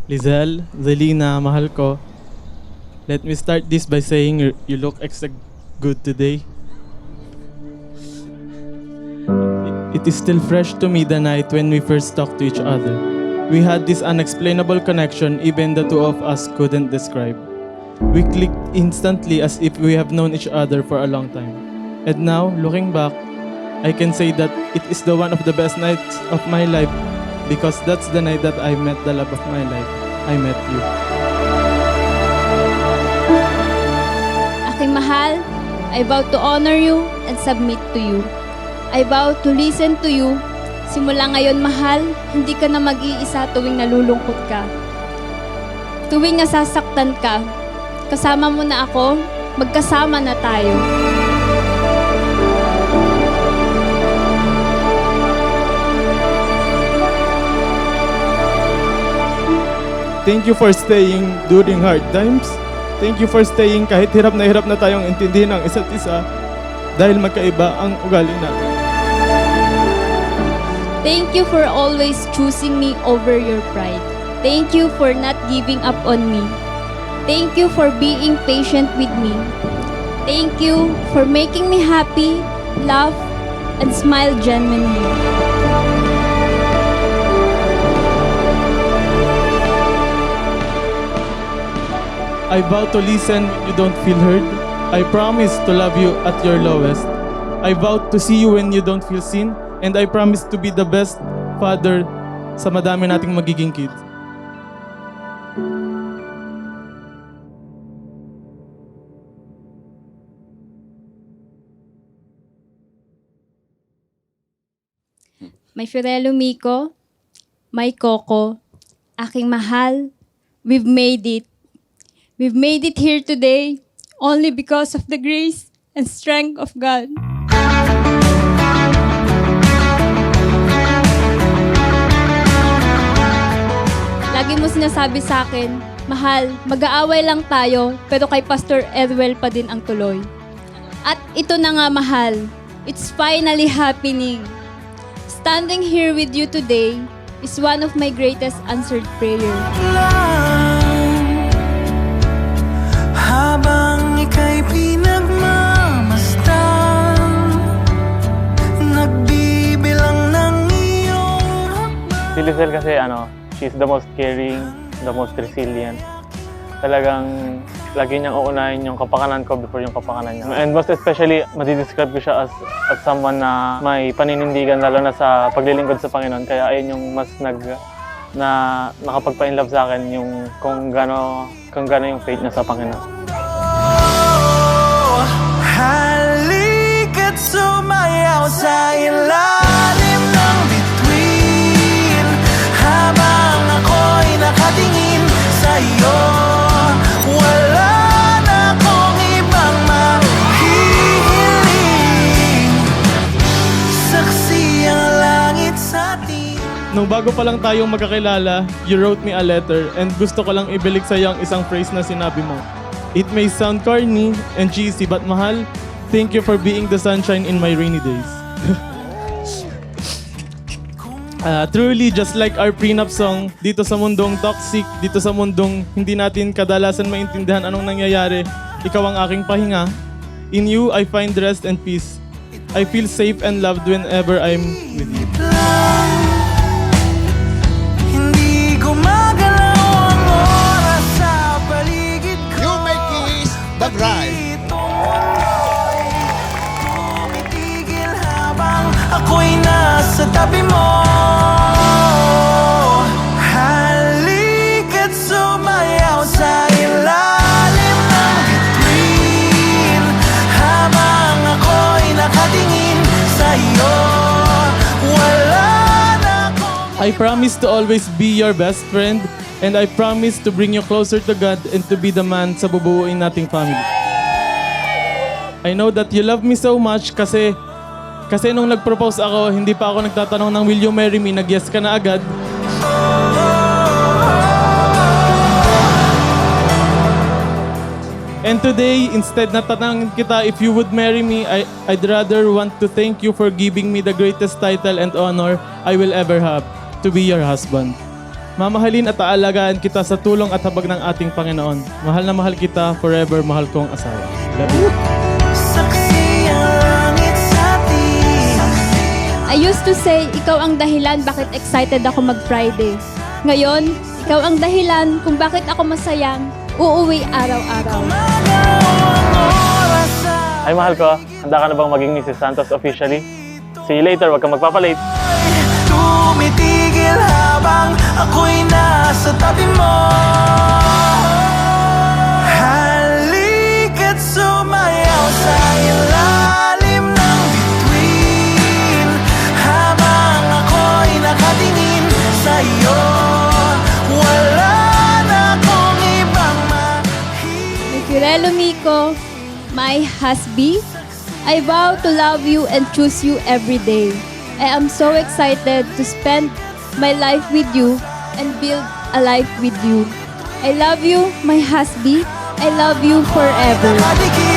Lizelle, Zelina, mahal ko. Let me start this by saying you look extra good today. It is still fresh to me the night when we first talked to each other. We had this unexplainable connection even the two of us couldn't describe. We clicked instantly as if we have known each other for a long time. And now, looking back, I can say that it is the one of the best nights of my life because that's the night that I met the love of my life. I met you. Aking mahal, I vow to honor you and submit to you. I vow to listen to you. Simula ngayon, mahal, hindi ka na mag-iisa tuwing nalulungkot ka. Tuwing nasasaktan ka, kasama mo na ako, magkasama na tayo. Thank you for staying during hard times. Thank you for staying kahit hirap na tayong intindihin ang isa't isa dahil magkaiba ang ugali natin. Thank you for always choosing me over your pride. Thank you for not giving up on me. Thank you for being patient with me. Thank you for making me happy, laugh, and smile genuinely. I vow to listen when you don't feel heard. I promise to love you at your lowest. I vow to see you when you don't feel seen. And I promise to be the best father sa madami nating magiging kids. My Fiorello Miko, my Coco, aking mahal, we've made it. We've made it here today only because of the grace and strength of God. Lagi mo sinasabi sa akin, mahal, mag-aaway lang tayo, pero kay Pastor Edwel pa din ang tuloy. At ito na nga, mahal, it's finally happening. Standing here with you today is one of my greatest answered prayer. Habang ika'y pinagmamasdan, nagbibilang ng iyong hakbang. Si Lizelle kasi she's the most caring, the most resilient. Talagang lagi niyang uunahin yung kapakanan ko before yung kapakanan niya. And most especially, madidescribe ko siya as someone na may paninindigan lalo na sa paglilingkod sa Panginoon. Kaya ayun yung mas nakapagpa-inlove sa akin yung kung gaano yung faith niya sa Panginoon. Halika't sumayaw sa ilalim ng bituin, habang ako'y nakatingin sa iyo. Wala na akong ibang mahihiling, saksi ang langit sa atin. Nung bago pa lang tayong magkakilala, you wrote me a letter and gusto ko lang ibalik sa'yo ang isang phrase na sinabi mo. It may sound corny and cheesy but mahal, thank you for being the sunshine in my rainy days. Truly, just like our prenup song, dito sa mundong toxic, dito sa mundong hindi natin kadalasan maintindihan anong nangyayari, ikaw ang aking pahinga. In you, I find rest and peace. I feel safe and loved whenever I'm with you. Hindi gumagalaw ang oras sa paligid ko. You make peace the bride. Tumitigil habang ako'y nasa tabi mo. Halika't sumayaw sa ilalim ng bituin, habang ako'y nakatingin sa iyo. Wala na akong I promise to always be your best friend and I promise to bring you closer to God and to be the man sa bubuuin nating family. I know that you love me so much kasi nung nag-propose ako, hindi pa ako nagtatanong ng will you marry me, nag-yes ka na agad. And today, instead na tatanungin kita if you would marry me, I'd rather want to thank you for giving me the greatest title and honor I will ever have, to be your husband. Mamahalin at aalagaan kita sa tulong at habag ng ating Panginoon. Mahal na mahal kita, forever mahal kong asawa. Love you. Saksi ang langit sa atin. I used to say, ikaw ang dahilan bakit excited ako mag-Friday. Ngayon, ikaw ang dahilan kung bakit ako masayang uuwi araw-araw. Magawang oras sa Ay, mahal ko. Handa ka na bang maging Mrs. Santos officially? See you later. Huwag kang magpapalate. tumitigil habang ako'y nasa tabi mo. Halika't sumayaw sa ilalim ng bituin habang ako'y nakatingin sa iyo. Wala na akong ibang Kirelo Miko, my husband, I vow to love you and choose you every day. I am so excited to spend my life with you and build a life with you. I love you, my husband. I love you forever. Nakadikit